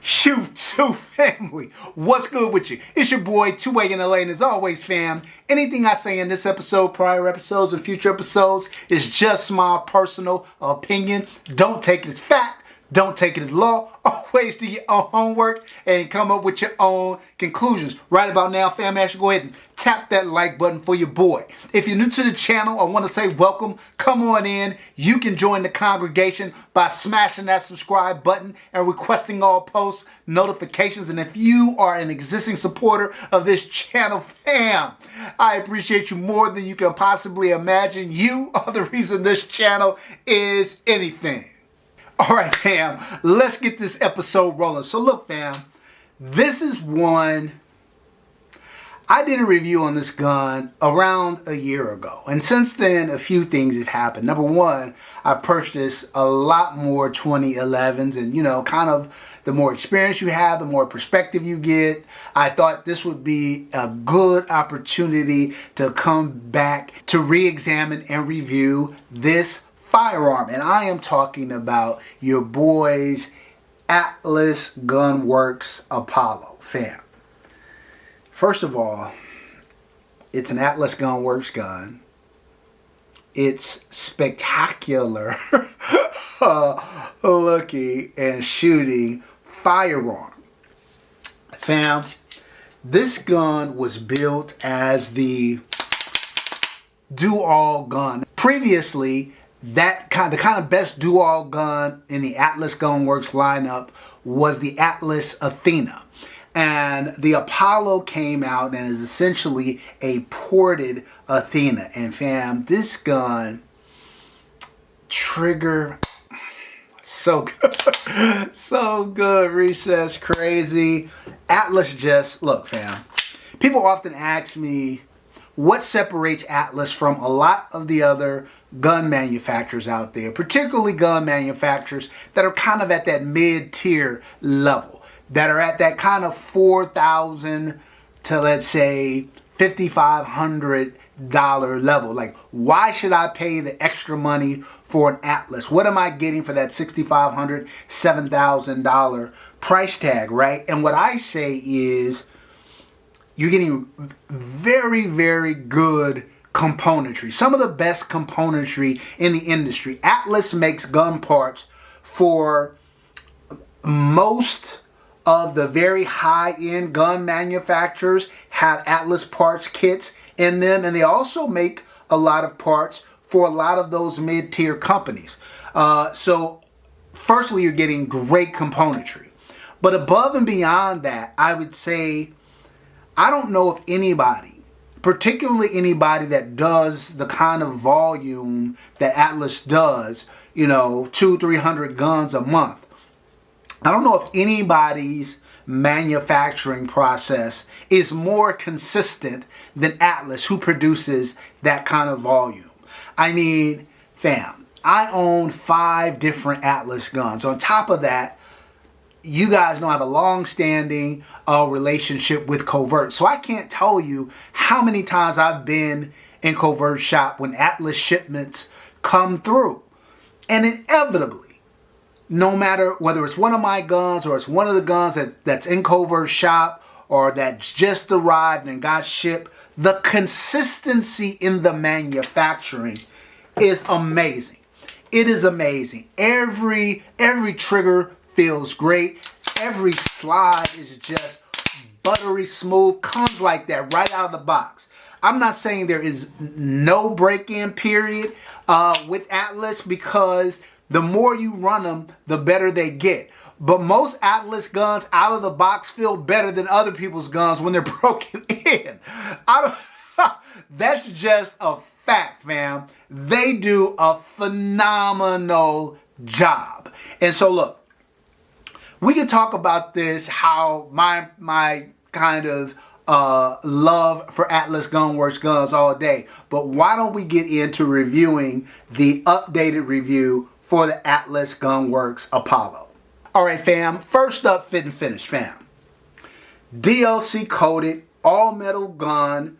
YouTube family, what's good with you? It's your boy, Two-Way in LA, and as always, fam, anything I say in this episode, prior episodes, and future episodes is just my personal opinion. Don't take it as fact. Don't take it as law. Always do your own homework and come up with your own conclusions. Right about now, fam, I should go ahead and tap that like button for your boy. If you're new to the channel, I want to say welcome. Come on in. You can join the congregation by smashing that subscribe button and requesting all post notifications. And if you are an existing supporter of this channel, fam, I appreciate you more than you can possibly imagine. You are the reason this channel is anything. All right, fam, let's get this episode rolling. So look, fam, this is one, I did a review on this gun around a year ago. And since then, a few things have happened. Number one, I've purchased a lot more 2011s, and kind of the more experience you have, the more perspective you get. I thought this would be a good opportunity to come back to re-examine and review this firearm, and I am talking about your boy's Atlas Gunworks Apollo, fam. First of all, it's an Atlas Gunworks gun. It's spectacular looking and shooting firearm. Fam, this gun was built as the do-all gun. Previously, the kind of best do-all gun in the Atlas Gunworks lineup was the Atlas Athena. And the Apollo came out and is essentially a ported Athena. And fam, this gun, trigger, so good. So good, recess, crazy. Atlas just, look fam, people often ask me what separates Atlas from a lot of the other gun manufacturers out there, particularly gun manufacturers that are kind of at that mid-tier level, that are at that kind of $4,000 to, let's say, $5,500 level. Like, why should I pay the extra money for an Atlas? What am I getting for that $6,500, $7,000 price tag, right? And what I say is, you're getting very, very good componentry. Some of the best componentry in the industry. Atlas makes gun parts for most of the very high-end gun manufacturers have Atlas parts kits in them, and they also make a lot of parts for a lot of those mid-tier companies. So firstly, you're getting great componentry. But above and beyond that, I would say, I don't know if anybody, particularly anybody that does the kind of volume that Atlas does, 200-300 guns a month. I don't know if anybody's manufacturing process is more consistent than Atlas, who produces that kind of volume. I mean, fam, I own 5 different Atlas guns. On top of that, you guys know I have a long-standing relationship with Covert. So I can't tell you how many times I've been in Covert shop when Atlas shipments come through. And inevitably, no matter whether it's one of my guns or it's one of the guns that's in Covert shop or that's just arrived and got shipped, the consistency in the manufacturing is amazing. It is amazing. Every trigger feels great. Every slide is just buttery smooth, comes like that right out of the box. I'm not saying there is no break-in period with Atlas, because the more you run them, the better they get. But most Atlas guns out of the box feel better than other people's guns when they're broken in. That's just a fact, fam. They do a phenomenal job. And so look, we can talk about this, how my kind of love for Atlas Gunworks guns all day. But why don't we get into reviewing the updated review for the Atlas Gunworks Apollo. All right, fam. First up, fit and finish, fam. DLC coated, all metal gun,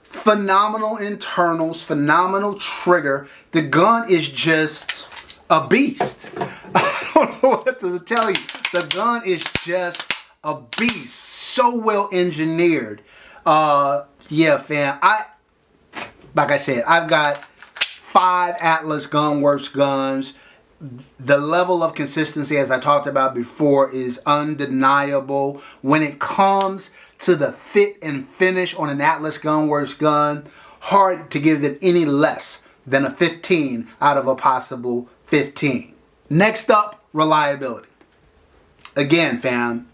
phenomenal internals, phenomenal trigger. The gun is just a beast. I don't know what to tell you. The gun is just a beast. So well engineered. Yeah, fam. Like I said, I've got 5 Atlas Gunworks guns. The level of consistency, as I talked about before, is undeniable. When it comes to the fit and finish on an Atlas Gunworks gun, hard to give it any less than a 15 out of a possible 15. Next up, reliability. Again, fam,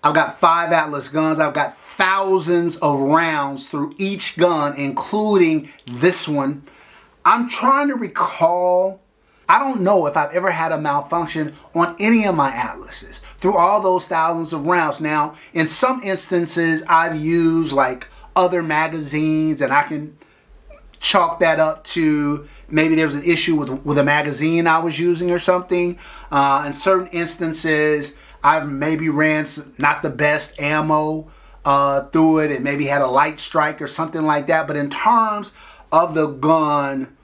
I've got 5 Atlas guns. I've got thousands of rounds through each gun, including this one. I'm trying to recall, I don't know if I've ever had a malfunction on any of my Atlases through all those thousands of rounds. Now, in some instances, I've used like other magazines, and I can chalk that up to maybe there was an issue with a magazine I was using or something. In certain instances, I've maybe ran not the best ammo through it. It maybe had a light strike or something like that. But in terms of the gun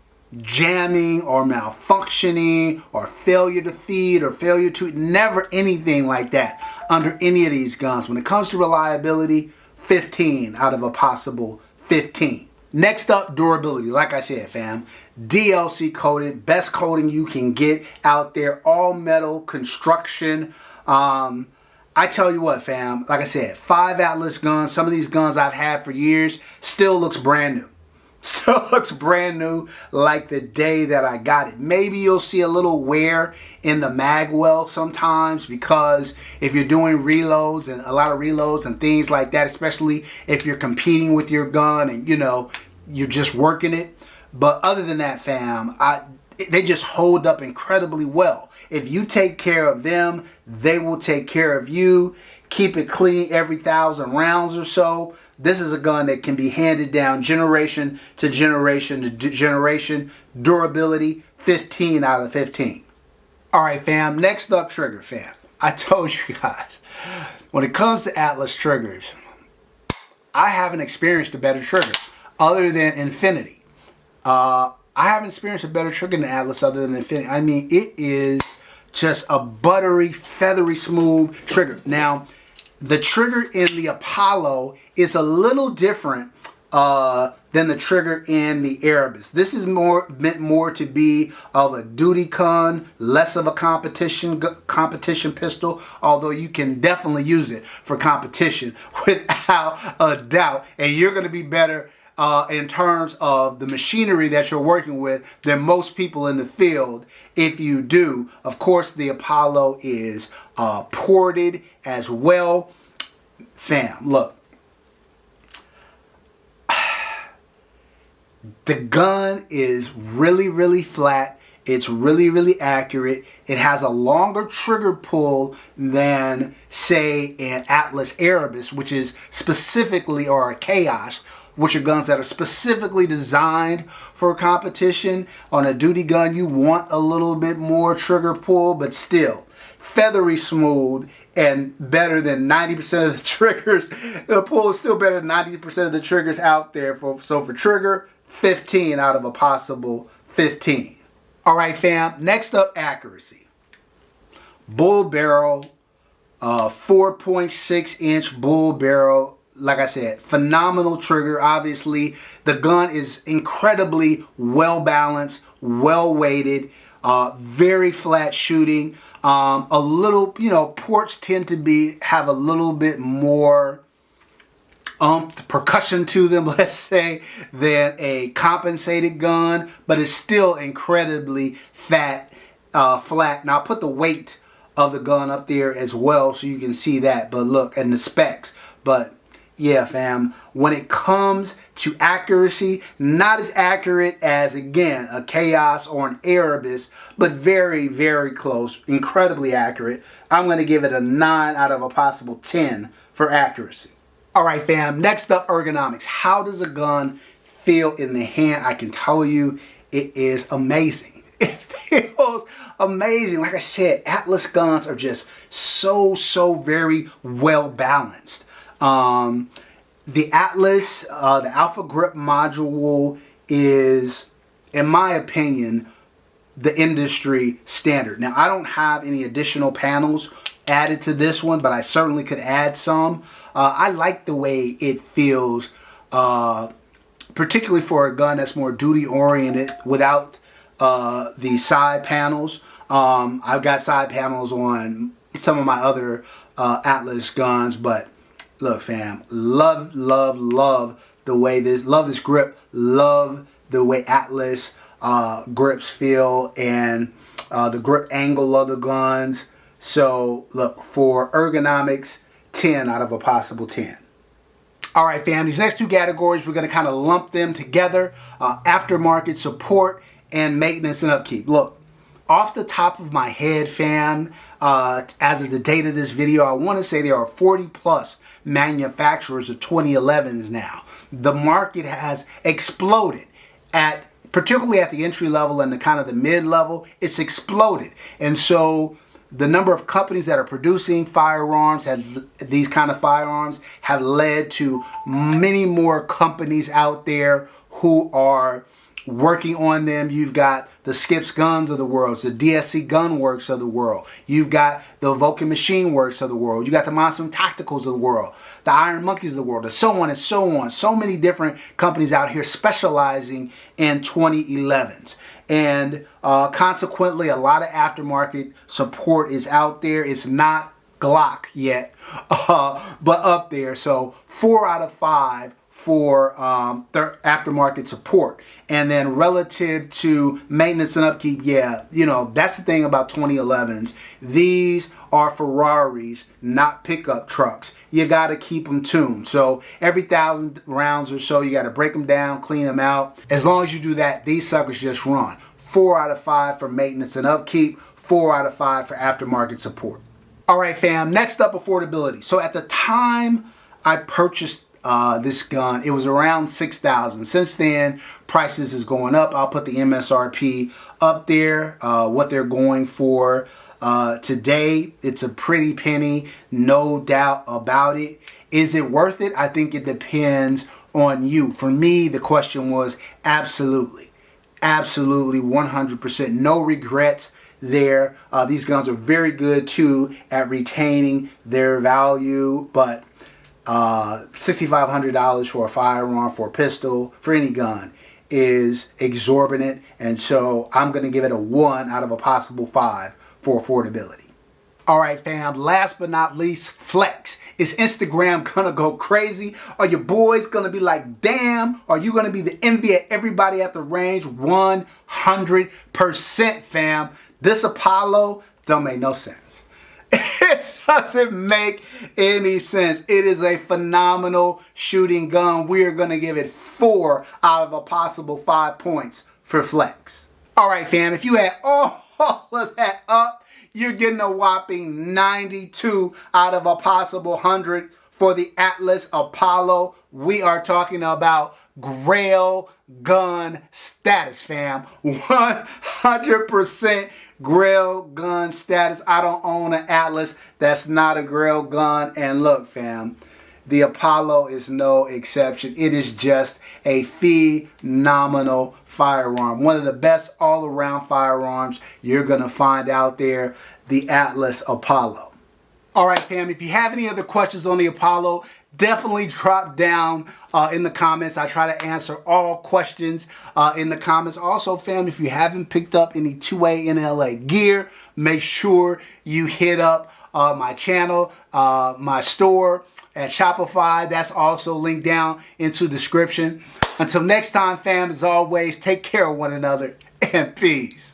jamming or malfunctioning or failure to feed or failure to, never anything like that under any of these guns. When it comes to reliability, 15 out of a possible 15. Next up, durability. Like I said, fam, DLC coated, best coating you can get out there, all metal construction. I tell you what, fam, like I said, 5 Atlas guns. Some of these guns I've had for years, still looks brand new. Still looks brand new like the day that I got it. Maybe you'll see a little wear in the mag well sometimes, because if you're doing reloads and a lot of reloads and things like that, especially if you're competing with your gun and you're just working it. But other than that, fam, they just hold up incredibly well. If you take care of them, they will take care of you. Keep it clean every 1,000 rounds or so. This is a gun that can be handed down generation to generation to generation. Durability, 15 out of 15. All right, fam. Next up, trigger, fam. I told you guys, when it comes to Atlas triggers, I haven't experienced a better trigger other than Infinity. I haven't experienced a better trigger than Atlas other than Infinity. I mean, it is just a buttery, feathery, smooth trigger. Now, the trigger in the Apollo is a little different than the trigger in the Erebus. This is meant more to be of a duty gun, less of a competition pistol, although you can definitely use it for competition without a doubt. And you're going to be better in terms of the machinery that you're working with than most people in the field if you do. Of course, the Apollo is ported as well. Fam, look. The gun is really, really flat. It's really, really accurate. It has a longer trigger pull than, say, an Atlas Erebus, which is specifically, or a Chaos, which are guns that are specifically designed for competition. On a duty gun, you want a little bit more trigger pull, but still feathery smooth and better than 90% of the triggers. The pull is still better than 90% of the triggers out there. So for trigger, 15 out of a possible 15. All right, fam. Next up, accuracy. Bull barrel, 4.6 inch bull barrel. Like I said, phenomenal trigger. Obviously, the gun is incredibly well balanced, well weighted, very flat shooting. A little, ports tend to have a little bit more percussion to them, let's say, than a compensated gun, but it's still incredibly flat. And I'll put the weight of the gun up there as well so you can see that. But look, and the specs. But yeah, fam, when it comes to accuracy, not as accurate as, again, a Chaos or an Erebus, but very, very close, incredibly accurate. I'm going to give it a 9 out of a possible 10 for accuracy. All right, fam, next up, ergonomics. How does a gun feel in the hand? I can tell you it is amazing. It feels amazing. Like I said, Atlas guns are just so very well balanced. The Atlas, the Alpha Grip module is, in my opinion, the industry standard. Now, I don't have any additional panels added to this one, but I certainly could add some. I like the way it feels, particularly for a gun that's more duty oriented without the side panels. I've got side panels on some of my other Atlas guns, but look, fam, love the way love this grip, love the way Atlas grips feel, and the grip angle of the guns. So look, for ergonomics, 10 out of a possible 10. All right, fam, these next two categories, we're going to kind of lump them together, aftermarket support and maintenance and upkeep. Look, off the top of my head, fam, as of the date of this video, I want to say there are 40 plus manufacturers of 2011s now. The market has exploded particularly at the entry level and the kind of the mid level. It's exploded. And so the number of companies that are producing firearms, these kind of firearms, have led to many more companies out there who are working on them. You've got the Skips Guns of the world, the DSC Gunworks of the world. You've got the Vulcan Machine Works of the world. You got the Monsoon Tacticals of the world, the Iron Monkeys of the world, and so on and so on. So many different companies out here specializing in 2011s. And consequently, a lot of aftermarket support is out there. It's not Glock yet, but up there. So 4 out of 5 for aftermarket support. And then relative to maintenance and upkeep, yeah, you know, that's the thing about 2011s. These are Ferraris, not pickup trucks. You got to keep them tuned. So every 1,000 rounds or so, you got to break them down, clean them out. As long as you do that, these suckers just run. 4 out of 5 for maintenance and upkeep, 4 out of 5 for aftermarket support. All right, fam, next up, affordability. So at the time I purchased this gun, it was around $6,000. Since then, prices is going up. I'll put the MSRP up there, what they're going for. Today, it's a pretty penny, no doubt about it. Is it worth it? I think it depends on you. For me, the question was absolutely. Absolutely, 100%. No regrets there. These guns are very good, too, at retaining their value, but $6,500 for a firearm, for a pistol, for any gun is exorbitant, and so I'm going to give it a 1 out of a possible 5 for affordability. All right, fam, last but not least, flex. Is Instagram gonna go crazy? Are your boys gonna be like, damn? Are you gonna be the envy of everybody at the range? 100%, fam. This Apollo don't make no sense. It doesn't make any sense. It is a phenomenal shooting gun. We are gonna give it 4 out of a possible 5 points for flex. All right, fam, if you add all of that up, you're getting a whopping 92 out of a possible 100 for the Atlas Apollo. We are talking about Grail gun status, fam. 100% Grail gun status. I don't own an Atlas that's not a Grail gun. And look, fam, the Apollo is no exception. It is just a phenomenal firearm. One of the best all-around firearms you're going to find out there, the Atlas Apollo. All right, fam, if you have any other questions on the Apollo, definitely drop down in the comments. I try to answer all questions in the comments. Also, fam, if you haven't picked up any 2A NLA gear, make sure you hit up my channel, my store at Shopify. That's also linked down into the description. Until next time, fam, as always, take care of one another and peace.